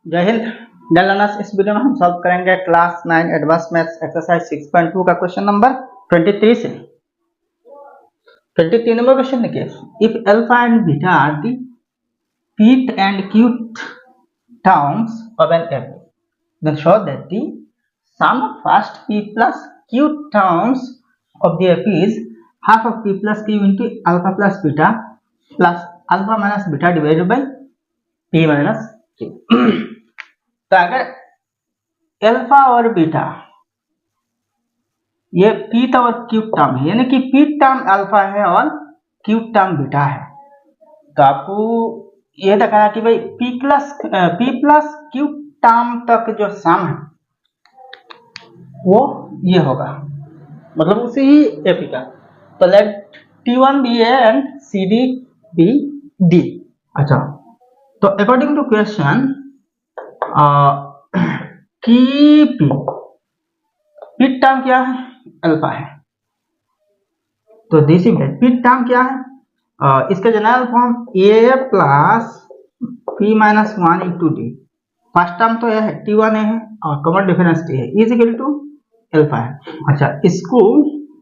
जय Hind. Dear learners, इस video में हम सॉल्व करेंगे क्लास 9 एडवांस मैथ्स एक्सरसाइज 6.2 का क्वेश्चन नंबर 23 से। 23 नंबर क्वेश्चन देखिए, if alpha and beta are the pth and qth terms of an f, then show that the sum of first p plus q terms of the f is half of p plus q into alpha plus beta plus alpha minus beta divided by p minus q। तो अगर alpha और beta ये pith और cube term है, यानी कि pith term alpha है और क्यूब टर्म बीटा है, तो आपको ये दिखाना कि भाई पी प्लस क्यूब टर्म तक जो सम है वो ये होगा, मतलब उसी ही एपी का। तो let T1 be A and CD be D. अच्छा, तो अकॉर्डिंग टू क्वेश्चन की पीथ टर्म क्या है? अल्फा है। तो दिस इज पीथ टर्म क्या है? इसका general form A plus P minus one into D. First term तो यह है T1 है और कॉमन डिफरेंस टी है, इज इक्वल टू अल्फा है। अच्छा, इसको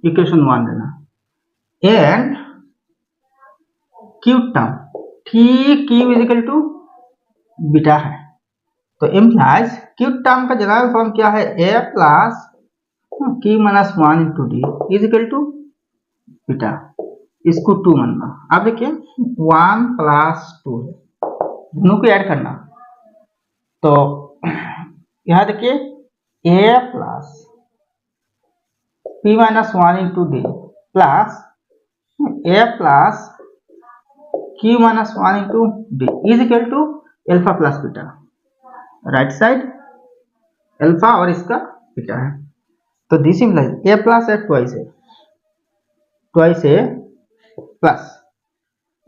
इक्वेशन 1 देना and cube term T cube is equal to beta है। तो इम्प्लाइज क्यूब टर्म का जनरल फॉर्म क्या है? A plus Q minus one into D is equal to beta. इसको 2 मानना। अब देखिए 1 प्लस 2 है, दोनों को ऐड करना। तो यहां देखिए A plus P minus one into D plus A plus Q minus one into D is equal to alpha plus beta. Right side alpha और इसका बीटा है। तो दिस इम्प्लाइज ए प्लस है ट्वाइस ए प्लस,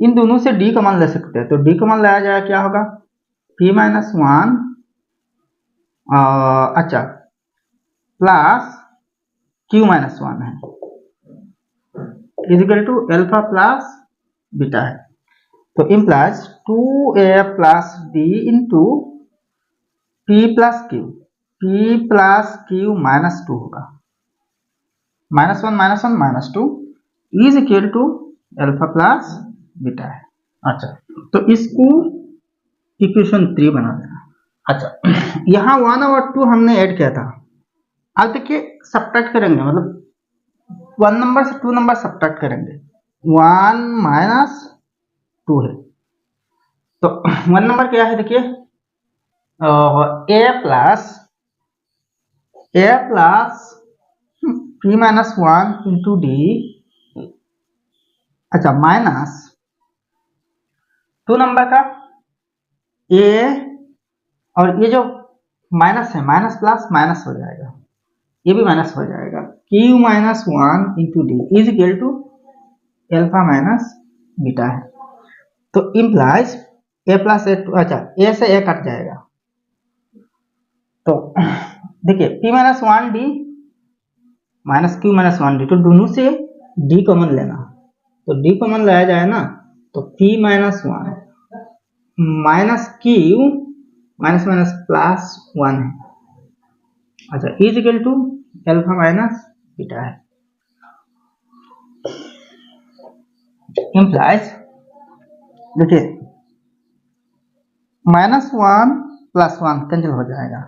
इन दोनों से D common ले सकते हैं। तो डी कॉमन लाया जाए क्या होगा? पी माइनस वन अच्छा प्लस क्यू माइनस वन है is equal to alpha plus beta है। तो implies 2a plus D into P plus Q minus 2 होगा। -1 -2 is equal to alpha plus beta है। अच्छा, तो इसको इक्वेशन 3 बना देना। अच्छा, यहाँ 1 और 2 हमने ऐड किया था। अब देखिए सब्ट्रैक्ट करेंगे, मतलब 1 नंबर से 2 नंबर सब्ट्रैक्ट करेंगे। 1 माइनस 2 है, तो 1 नंबर क्या है? देखिए A plus P minus one into D. अच्छा, माइनस 2 नंबर का ए, और ये जो माइनस है माइनस प्लस माइनस हो जाएगा, ये भी माइनस हो जाएगा। Q minus one into D is equal to alpha minus beta है। तो इम्प्लाइज ए प्लस ए, अच्छा ए से ए कट जाएगा। तो देखिए P minus one D minus Q minus one D, तो दोनों से डी कॉमन लेना। तो डी कॉमन लाया जाए ना, तो P minus one minus Q minus minus plus one है। अच्छा, is equal to alpha minus beta है। इम्प्लाइज देखिए -1 + 1 कैंसिल हो जाएगा,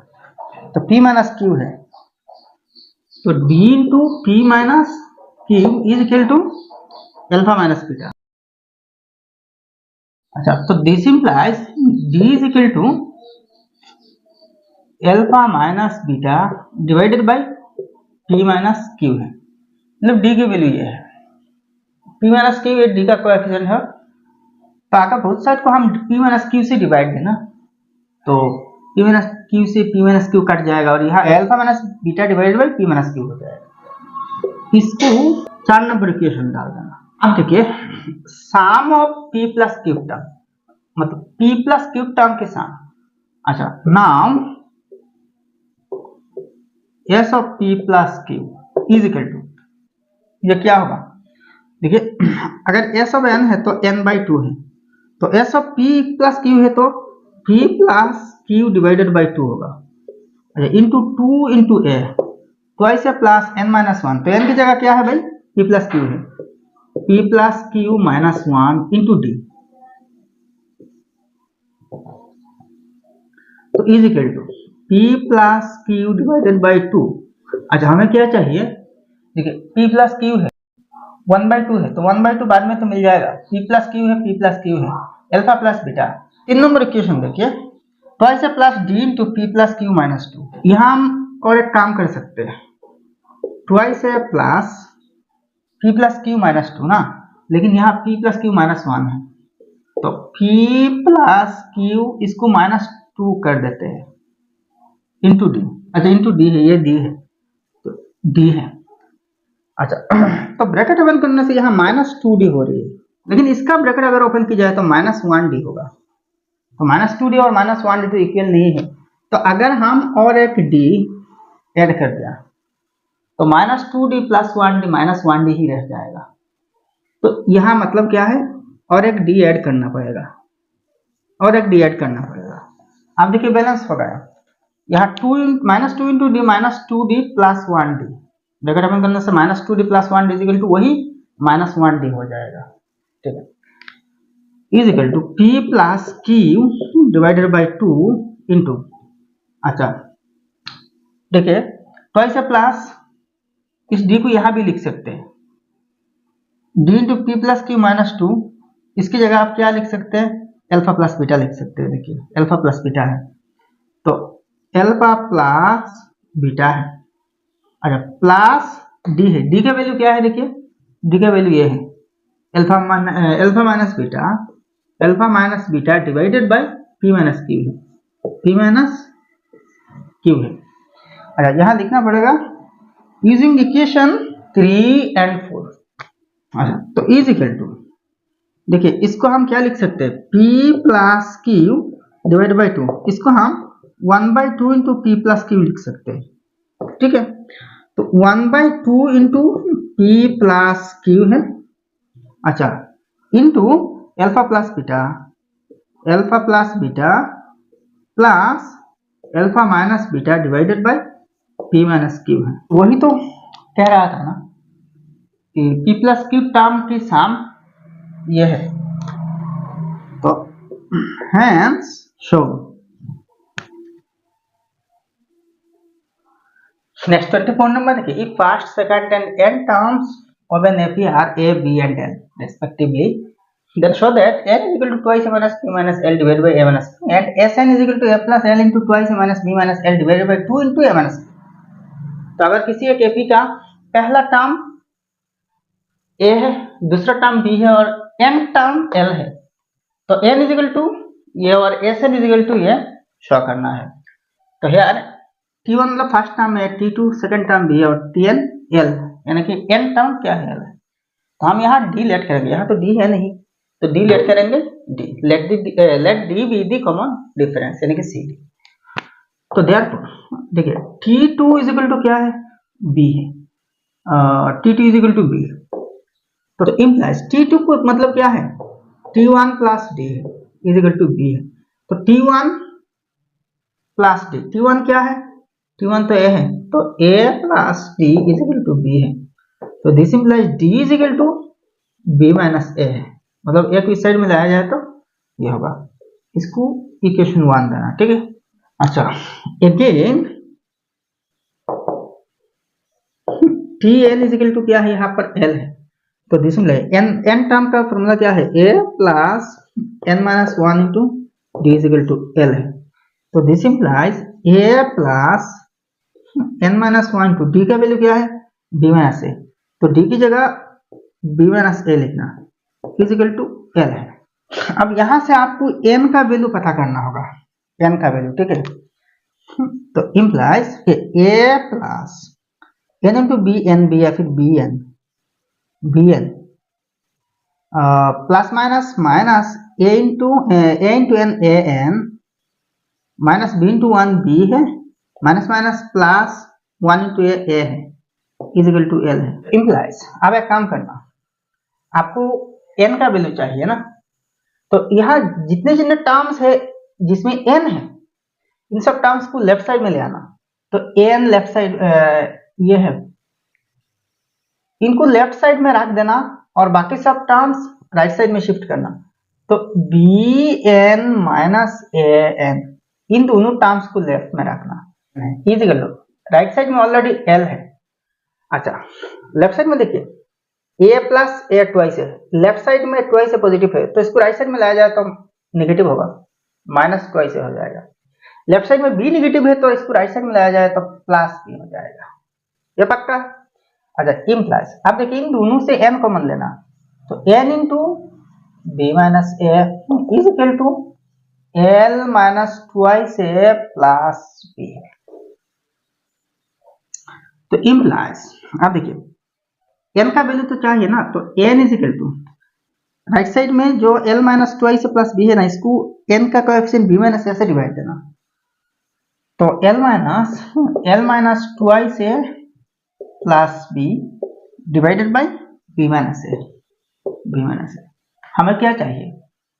तो p माइनस क्यू है, तो d into P minus Q is equal to alpha minus beta. अच्छा, तो this implies d is equal to alpha minus beta divided by p minus Q है, मतलब d की वैल्यू ये है। p माइनस क्यू ये d का कोएफिशिएंट है, तो अगर बोथ साइड को हम p माइनस क्यू से डिवाइड देना, तो p माइनस क्यू से p माइनस क्यू कट जाएगा और यहाँ alpha minus beta divided by p minus Q हो जाएगा। इसको 4 नंबर इक्वेशन डाल देना। अब देखिए sum of p plus cube term, मतलब p प्लस क्यूब टर्म के सम। अच्छा, now s of p plus Q is equal to, ये क्या होगा? देखिए अगर s ऑफ n है तो n/2 है, तो s of p plus Q है तो p plus Q divided by 2 होगा, अच्छा into 2 into A, twice A plus n minus 1, तो n की जगह क्या है भाई, p प्लस क्यू है, p plus Q minus 1 into D, तो is equal to p plus Q divided by 2। अच्छा हमें क्या चाहिए, देखिए p प्लस क्यू है 1/2 है, तो 1/2 बाद में तो मिल जाएगा, p प्लस क्यू है, p प्लस क्यू है, अल्फा प्लस बीटा। 3 नंबर इक्वेशन देखिए, twice A plus D into P plus Q minus 2। यहाँ हम और एक काम कर सकते हैं, twice A plus P plus Q minus 2 ना, लेकिन यहाँ p प्लस क्यू माइनस 1 है, तो p प्लस क्यू इसको माइनस 2 कर देते हैं इंटू डी, अच्छा इंटू डी है, ये डी है तो डी है, अच्छा तो ब्रैकेट ओपन करने से यहाँ माइनस 2d हो रही है, लेकिन इसका ब्रैकेट अगर ओपन की जाए तो माइनस 1d होगा, तो माइनस 2d और माइनस 1d तो इक्वल नहीं है, तो अगर हम और एक d ऐड कर दिया तो minus 2d plus 1d minus 1d ही रह जाएगा, तो यहाँ मतलब क्या है, और एक d ऐड करना पड़ेगा, और एक d ऐड करना पड़ेगा। आप देखिए बैलेंस हो गया, यहाँ minus 2 into D minus 2d plus 1d, bracket open करने से minus 2d plus 1d is equal to वही माइनस 1d हो जाएगा, ठीक है, is equal to p plus Q divided by 2 into, अच्छा देखिए ट्वाइस ए प्लस, इस d को यहां भी लिख सकते हैं, d into P plus Q minus 2, इसकी जगह आप क्या लिख सकते हैं, अल्फा प्लस बीटा लिख सकते हैं, देखिए अल्फा प्लस बीटा है, तो अल्फा प्लस बीटा है, अच्छा प्लस डी है, डी का वैल्यू क्या है, देखिए डी का वैल्यू ये है alpha minus beta divided by P minus Q है, पी माइनस क्यू है, अच्छा यहाँ लिखना पड़ेगा यूजिंग इक्वेशन 3 and 4, अच्छा तो इज इक्वल टू, देखिए इसको हम क्या लिख सकते हैं, p plus Q divided by 2, इसको हम 1/2 इंटू पी प्लस क्यू लिख सकते हैं, ठीक है, तो 1/2 इंटू पी प्लस क्यू है, अच्छा into alpha plus beta plus alpha minus beta divided by P minus Q है, वही तो कह रहा था ना कि पी प्लस क्यू टर्म की सम ये है, तो हैंस शो। नेक्स्ट 24 नंबर देखिए, if first, second and n terms of an AP are a, b and n respectively, then show that n is equal to twice a minus p minus l divided by a minus p, and sn is equal to a plus l into twice a minus b minus l divided by 2 into a minus p। तो अगर किसी एक AP का पहला term a है, दूसरा term b है और n टर्म l है, तो n is equal to ये और sn is equal to ये शो करना है, तो यार T1 मतलब फर्स्ट टर्म है, T2 सेकंड टर्म भी है और Tn L, यानी कि n टर्म क्या है L है, तो हम यहाँ D लेट करेंगे, यहाँ तो D है नहीं तो D लेट करेंगे D, let D be the common difference यानी कि CD, तो देयरफॉर देखिए T2 इज इक्वल टू क्या है, B है, T2 is equal to B, तो इम्प्लाइज T2 को मतलब क्या है, T1 plus D is equal to B है, तो T1 प्लस D, T1 क्या है, T1 तो A है, तो A plus D is equal to B है, तो this implies D is equal to B minus A है, मतलब एक इस साइड में लाया जाए तो ये होगा, इसको इक्वेशन 1 देना, ठीक है। अच्छा again Tn is equal to क्या है, यहाँ पर L है, तो दिस इम्प्लाइज n टर्म का फॉर्मूला क्या है, A plus n minus 1 into D is equal to L है, तो this implies A plus n minus 1 to D का वैल्यू क्या है, B माइनस A, तो D की जगह B माइनस A लिखना इज इक्वल टू L है। अब यहां से आपको n का वैल्यू पता करना होगा, n का वैल्यू, ठीक है, तो implies A plus n into B N B या फिर B N plus minus minus A into N A N minus B into 1 B है, minus minus plus 1 into A है इज इक्वल टू L है, implies. अब एक काम करना, आपको n का वैल्यू चाहिए ना, तो यहाँ जितने जितने टर्म्स है जिसमें n है इन सब टर्म्स को लेफ्ट साइड में ले आना। तो एन लेफ्ट साइड ये है, इनको लेफ्ट साइड में रख देना और बाकी सब टर्म्स राइट साइड में शिफ्ट करना। तो B N minus A N, इन दोनों टर्म्स को लेफ्ट में रखना। इजी कर लो, राइट साइड में ऑलरेडी एल है। अच्छा, लेफ्ट साइड में देखिए ए प्लस ए ट्वाइस है, लेफ्ट साइड में ट्वाइस है पॉजिटिव है, तो इसको राइट साइड में लाया जाए तो नेगेटिव होगा, माइनस ट्वाइस हो जाएगा। लेफ्ट साइड में बी नेगेटिव है तो इसको राइट साइड में लाया जाए तो प्लस बी हो जाएगा, ये पक्का। अच्छा, इम्प्लाइज, आप देखिए इन दोनों से n कॉमन लेना, तो n into B minus A is equal to L minus twice A plus B. तो इम्प्लाइज, आप देखिए n का वैल्यू तो चाहिए ना, तो n is equal to right side में जो l minus twice A plus B है ना, इसको n का कोएफिशिएंट b माइनस ए से डिवाइड देना। तो l minus twice A plus B divided by B minus A, हमें क्या चाहिए,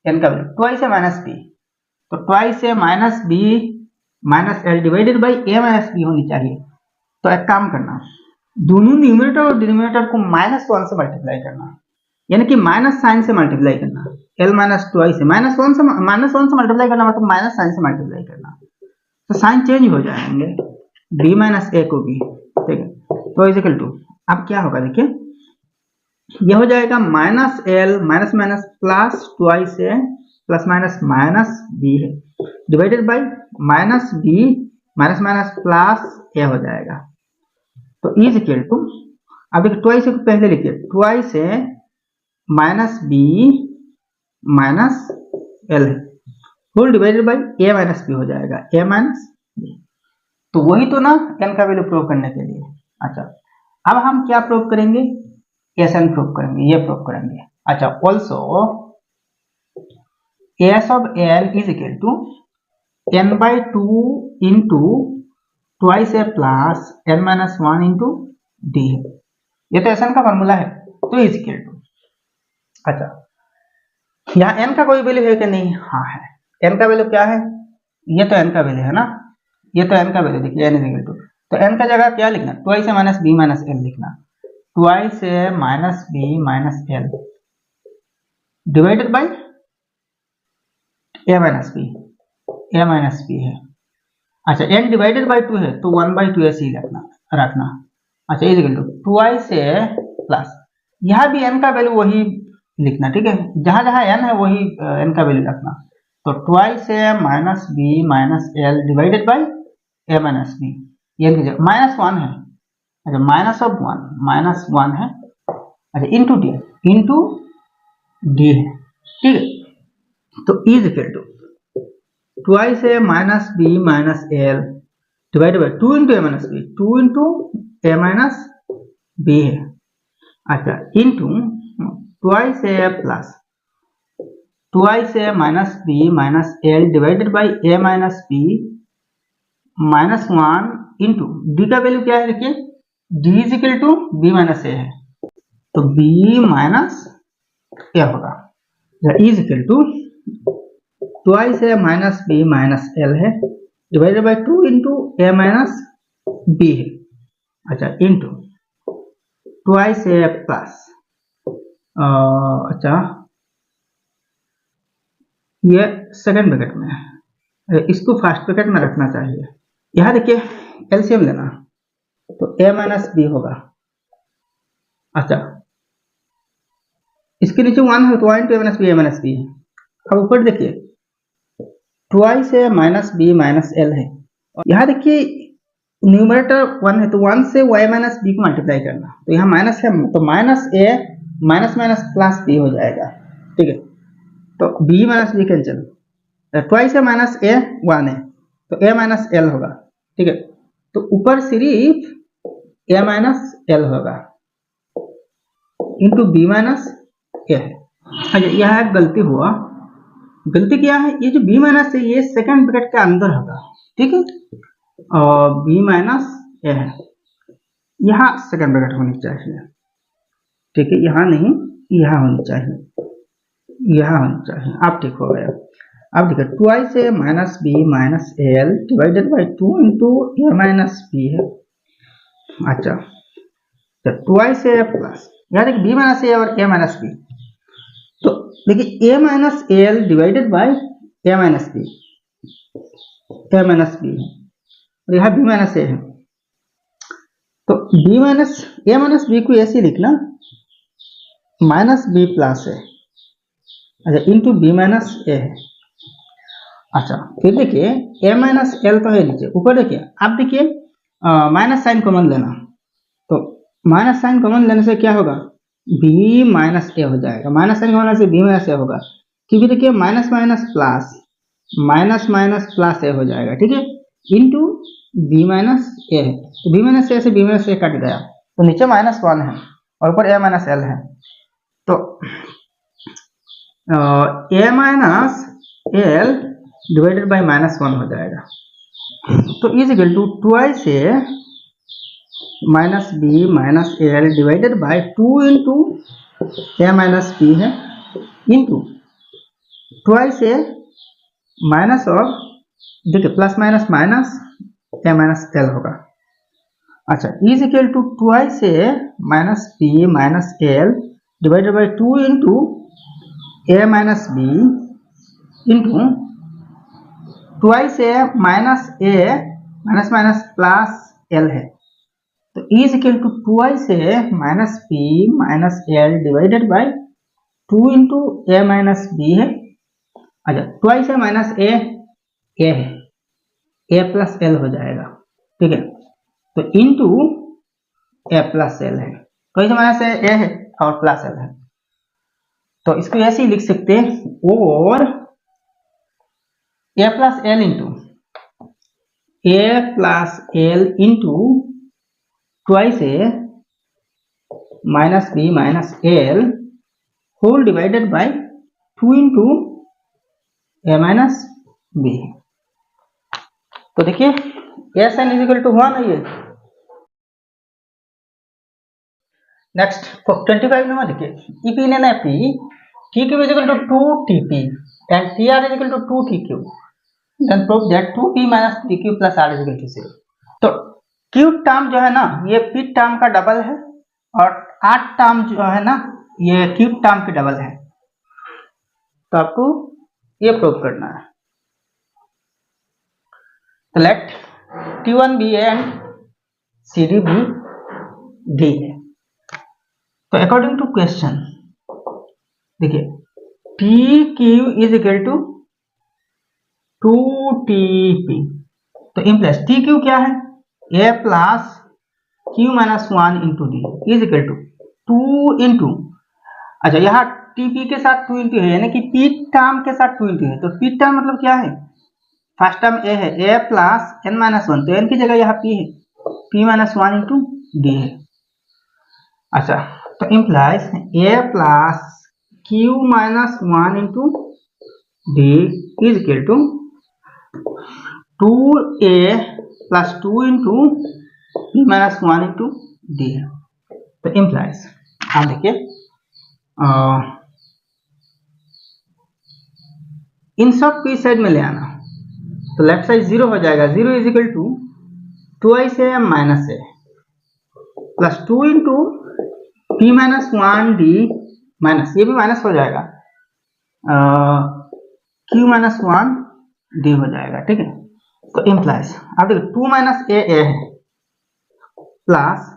n का वैल्यू ट्वाइस ए माइनस बी, तो twice A minus B minus L divided by A minus B होनी चाहिए। तो एक काम करना, दोनों न्यूमरेटर और डिनोमिनेटर को -1 से मल्टीप्लाई करना, यानी कि माइनस साइन से मल्टीप्लाई करना। l माइनस ट्वाइस से -1 से मल्टीप्लाई करना मतलब माइनस साइन से मल्टीप्लाई करना, तो साइन चेंज हो जाएंगे b माइनस ए को भी, ठीक है। तो इज इक्वल टू, अब क्या होगा देखिए, यह हो जाएगा minus L minus minus plus twice A plus minus minus B है divided by minus B minus minus plus A हो जाएगा। तो इज इक्वल टू, अब देखिए ट्वाइस को पहले लिखिए, twice A minus B minus L whole divided by A minus B हो जाएगा, ए माइनस बी। तो वही तो ना n का वैल्यू प्रूव करने के लिए। अच्छा, अब हम क्या प्रूव करेंगे, एन प्रूव करेंगे, ये प्रूव करेंगे। अच्छा, also S of L is equal to n by two into twice A plus n minus one into D है, ये तो एन का फॉर्मूला है, तो इज इक्वल टू। अच्छा, यहाँ n का कोई वैल्यू है कि नहीं, हाँ है, n का वैल्यू क्या है, ये तो n का वैल्यू है ना, ये तो n का वैल्यू देखिए n इज इक्वल टू, तो n का जगह क्या लिखना, ट्वाइस ए माइनस बी माइनस एल लिखना, twice A minus B minus L divided by A minus B है। अच्छा, n डिवाइडेड बाई 2 है तो 1/2 ऐसे ही रखना। अच्छा, is equal to twice A plus, यहाँ भी n का वैल्यू वही लिखना, ठीक है, जहां जहां n है वही n का वैल्यू रखना। तो twice A minus B minus L divided by A minus B, ये माइनस वन है, अच्छा माइनस वन है, अच्छा इंटू डी है, ठीक है। तो is equal to twice A minus B minus L divided by 2 into A minus B, 2 into A minus B है, अच्छा into twice A plus twice A minus B minus L divided by A minus B minus one into D का value क्या है देखिए, D is equal to B minus A है, तो B minus A होगा, is equal to twice A minus B minus L है divided by 2 into A minus B है, अच्छा इंटू ट्वाइस ए प्लस, अच्छा ये सेकंड ब्रैकेट में है, इसको फर्स्ट ब्रैकेट में रखना चाहिए। यहाँ देखिए एलसीएम लेना, तो a माइनस बी होगा, अच्छा इसके नीचे 1 है तो 1 इंटू ए माइनस बी है। अब ऊपर देखिए ट्वाइस ए माइनस बी माइनस एल है, यहाँ देखिए न्यूमरेटर 1 है तो 1 से y माइनस बी को मल्टीप्लाई करना, तो यहाँ माइनस है तो minus A minus minus plus B हो जाएगा, ठीक है। तो b minus B cancel, twice A minus A 1 है तो a माइनस एल होगा, ठीक है। तो ऊपर सिर्फ a माइनस एल होगा इंटू बी माइनस ए है। अच्छा, यह एक गलती हुआ, गलती क्या है, ये जो b माइनस है ये सेकंड ब्रैकेट के अंदर होगा, ठीक है, और b माइनस ए है, यहाँ सेकंड ब्रैकेट होनी चाहिए, ठीक है, यहाँ नहीं, यहाँ होनी चाहिए, यहाँ होनी चाहिए, आप ठीक हो गया। अब देखिए twice A minus B minus L divided by 2 into A minus B है। अच्छा, तो ट्वाइस ए प्लस, यहाँ देखिए बी माइनस ए और ए माइनस बी, तो देखिए A minus L divided by A minus B, A minus B है और यहाँ बी माइनस ए है, तो B minus A minus B को ऐसे लिखना माइनस बी प्लस ए, अच्छा इंटू बी माइनस ए है। अच्छा फिर देखिए ए माइनस एल तो है नीचे, ऊपर देखिए आप देखिए माइनस साइन कॉमन लेना, तो माइनस साइन कॉमन लेने से क्या होगा, बी माइनस ए हो जाएगा, माइनस साइन कॉमन लेने से बी माइनस ए होगा, क्योंकि देखिए minus minus plus, minus minus plus A हो जाएगा, ठीक है, इंटू बी माइनस ए है, तो बी माइनस ए से बी माइनस ए कट गया, तो नीचे माइनस वन है और ऊपर ए माइनस एल है, तो A minus L divided by minus one हो जाएगा, तो is equal to twice A minus B minus L divided by 2 into A minus B है, इंटू ट्वाइस ए माइनस और देखिए plus minus minus A minus L होगा। अच्छा is equal to twice A minus B minus L divided by 2 into A minus B into twice A minus minus plus L है, तो is equal to twice A minus B minus L divided by 2 into A minus B है। अच्छा twice A minus A है, A plus L हो जाएगा, ठीक है, तो इंटू ए प्लस एल है, ट्वाइस ए माइनस ए है और प्लस एल है, तो इसको ऐसे ही लिख सकते हैं, और A plus L into twice A minus B minus L whole divided by 2 into A minus B, तो देखिए A sine is equal to हुआ ना ये। नेक्स्ट 25 नंबर देखिए, if in an AP T Q is equal to 2 TP and T R is equal to 2 T Q, then prove that 2p minus 3q plus r is equal to 0। तो q term जो है ना ये p term का double है और r term जो है ना ये q टर्म की डबल है, तो आपको ये प्रूव करना है। तो let t1 be a and cd be d है, तो अकॉर्डिंग टू क्वेश्चन देखिए tq is equal to 2tp, तो इम्प्लेस टी क्यू क्या है, A plus Q minus 1 into D is equal to 2 into, अच्छा यहाँ टीपी के साथ 2 इंटू है, यानी कि पी टर्म के साथ 2 इंटू है, तो पी टर्म मतलब क्या है, फर्स्ट टर्म ए है, ए प्लस एन माइनस 1, तो एन की जगह यहाँ पी है, पी माइनस 1 इंटू डी है। अच्छा तो implies A plus Q minus 1 into D is equal to 2a plus 2 into p minus 1 into D है, तो इम्प्लाइज आप देखिए इन सब को इस साइड में ले आना, तो लेफ्ट साइड 0 हो जाएगा, 0 is equal to twice A minus a plus 2 into p minus 1 d minus, ये भी माइनस हो जाएगा, q माइनस 1 डी हो जाएगा, ठीक है, तो इम्प्लाइज आप देखिए 2 माइनस ए है प्लस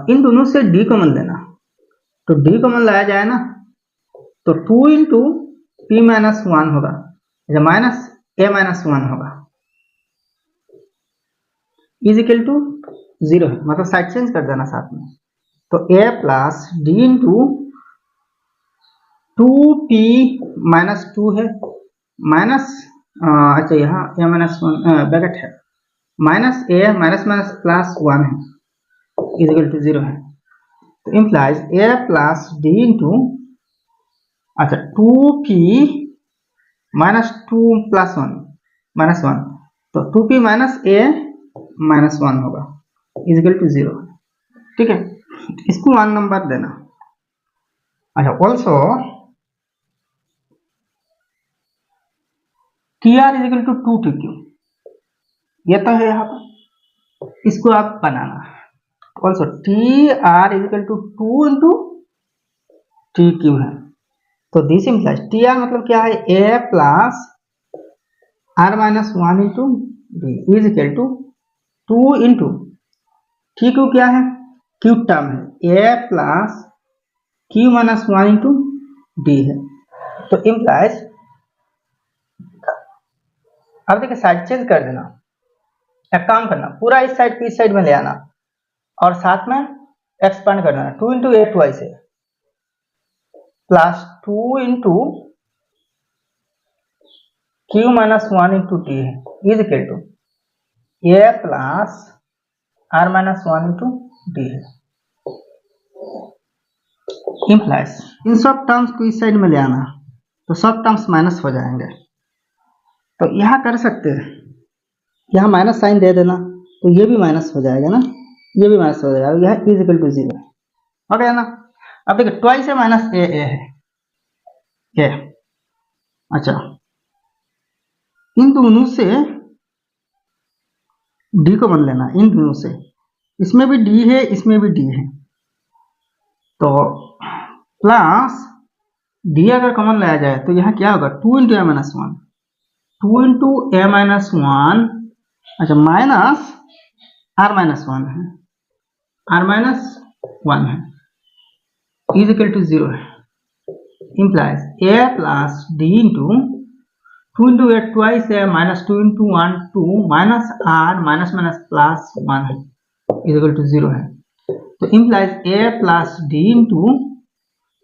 इन दोनों से डी कॉमन लेना, तो डी कॉमन लाया जाए ना, तो 2 इंटू पी माइनस 1 होगा, या माइनस ए माइनस 1 होगा, इज इक्वल टू 0 है, मतलब साइड चेंज कर देना साथ में, तो A plus D into 2p minus 2 है माइनस, अच्छा यहाँ ए माइनस 1 ब्रैकेट है, minus A minus minus plus 1 है, इज इक्वल टू 0 है, तो इम्प्लाइज ए प्लस डी इंटू, अच्छा 2p माइनस 2 प्लस 1 माइनस 1, तो 2p माइनस ए माइनस 1 होगा, इज इक्वल टू 0, ठीक है, इसको 1 नंबर देना। अच्छा also T R is equal to 2 T Q, ये तो है यहाँ पर, इसको आप बनाना also T R is equal to 2 into T Q है। तो दिस इम्प्लाइज टी आर मतलब क्या है, A plus R minus 1 into D is equal to 2 into T Q क्या है, क्यू टर्म है, A plus Q minus 1 into D है। तो इम्प्लाइज अब देखिए साइड चेंज कर देना, एक काम करना पूरा इस साइड को इस साइड में ले आना और साथ में एक्सपांड कर देना, 2 इंटू ए ट्वाइस है plus 2 into Q minus 1 into T है is equal to A plus R minus 1 into D है। इम्प्लाइज इन सब टर्म्स को इस साइड में ले आना तो सब टर्म्स माइनस हो जाएंगे। तो यहाँ कर सकते हैं, यहाँ माइनस साइन दे देना तो ये भी माइनस हो जाएगा ना, ये भी माइनस हो जाएगा, यह इज इक्वल टू 0 हो गया ना। अब देखिए ट्वाइस है माइनस ए है ए, अच्छा इन दोनों से डी को बन लेना, इन दोनों से, इसमें भी डी है इसमें भी डी है, तो प्लस डी अगर कॉमन लाया जाए तो यहाँ क्या होगा 2 इंटू ए माइनस 1, 2 इंटू ए माइनस 1, अच्छा माइनस आर माइनस 1 है, आर माइनस 1 है इज इक्वल टू 0 है। इम्प्लाइज ए प्लस डी इंटू 2 इंटू ए ट्वाइस है minus 2 into 1 2 minus r minus minus plus 1 है इज इक्वल टू 0 है। तो इम्प्लाइज ए प्लस डी इंटू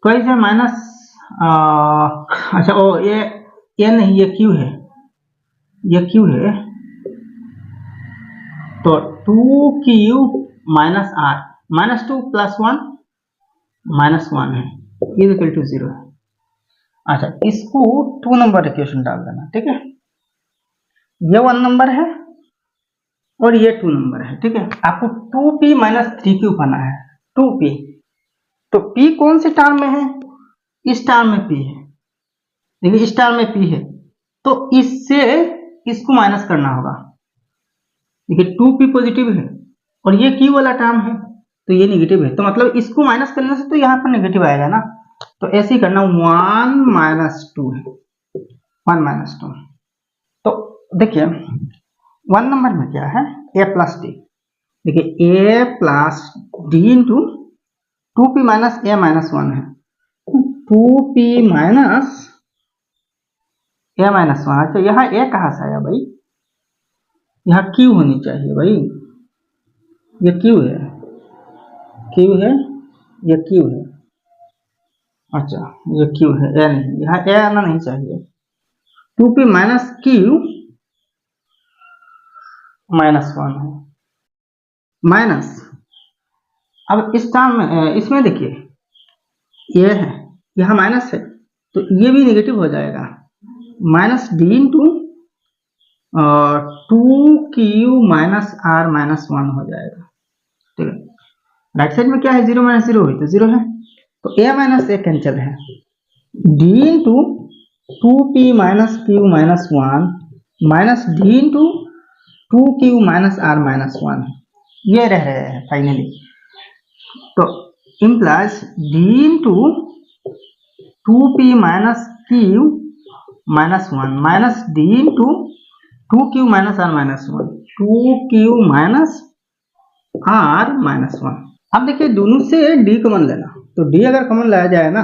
ट्वाइस है minus अच्छा ओ ए नहीं ये क्यू है, ये क्यू है, तो 2 minus r minus 2 plus 1 minus 1 है इज इक्वल टू 0 है। अच्छा इसको 2 नंबर इक्वेशन डाल देना, ठीक है, ये 1 नंबर है और ये 2 नंबर है, ठीक है। आपको 2p माइनस 3q पाना है, 2p, तो p कौन से टर्म में है, इस टर्म में p है, देखिए इस टर्म में p है तो इससे इसको माइनस करना होगा, देखिए 2p पॉजिटिव है और ये q वाला टर्म है तो ये नेगेटिव है, तो मतलब इसको माइनस करने से तो यहाँ पर नेगेटिव आएगा ना, तो ऐसे ही करना 1 माइनस 2 है, 1 माइनस 2। तो देखिए 1 नंबर में क्या है a प्लस डी, देखिए a plus D into 2p minus a minus 1 है, 2p माइनस a माइनस 1, अच्छा यहाँ a कहाँ से आया भाई, यहाँ q होनी चाहिए भाई, ये q है, q है, ये q है, अच्छा ये q है, a नहीं, यहाँ a आना नहीं चाहिए, 2p माइनस q माइनस 1 है माइनस, अब इस टर्म में इसमें देखिए ये है, यहाँ माइनस है तो ये भी नेगेटिव हो जाएगा, minus d into 2q minus r minus 1 हो जाएगा, ठीक है। राइट साइड में क्या है 0 माइनस 0 हुई तो 0 है, तो a माइनस ए कैंसिल है, d into 2p minus q minus 1 minus d into 2q minus r minus 1 ये रह रहे हैं फाइनली, तो implies d into 2p minus q minus 1 minus d into 2q minus r minus 1 2q minus r minus 1। अब देखिए दोनों से d common लेना, तो d अगर कॉमन लाया जाए ना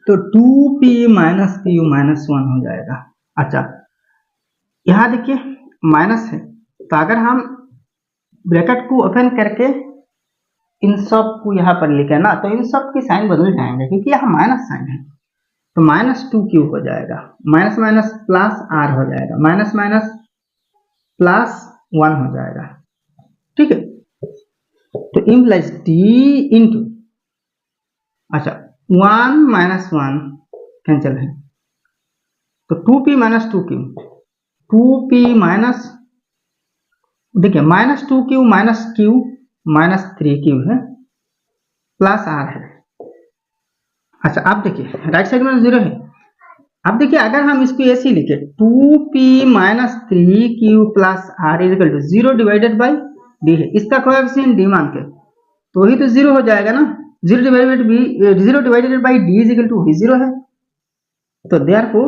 तो 2p माइनस q माइनस 1 हो जाएगा। अच्छा यहाँ देखिए माइनस है तो अगर हम ब्रैकेट को ओपन करके इन सब को यहाँ पर लिखे ना तो इन सब की साइन बदल जाएंगे क्योंकि यहाँ माइनस साइन है, तो माइनस 2q हो जाएगा, माइनस माइनस प्लस आर हो जाएगा, माइनस माइनस प्लस 1 हो जाएगा, ठीक है। तो इम्प्लाइज d इंटू, अच्छा 1 माइनस 1 कैंसिल है तो 2p minus 2q, 2p minus देखिए minus 2q minus q minus 3q है प्लस r है। अच्छा आप देखिए राइट साइड में 0 है, अब देखिए अगर हम इसको ऐसे लिखे 2p minus 3q plus r is equal to 0 divided by d है, इसका कोएफिशिएंट डी मान के तो ही तो 0 हो जाएगा ना, 0 divided by d is equal to वही 0 है, तो therefore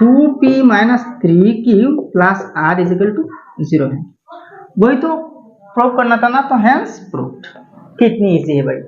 2p minus 3q plus r is equal to 0 है। वही तो प्रूव करना था ना, तो हेंस प्रूव्ड। कितनी इजी है भाई।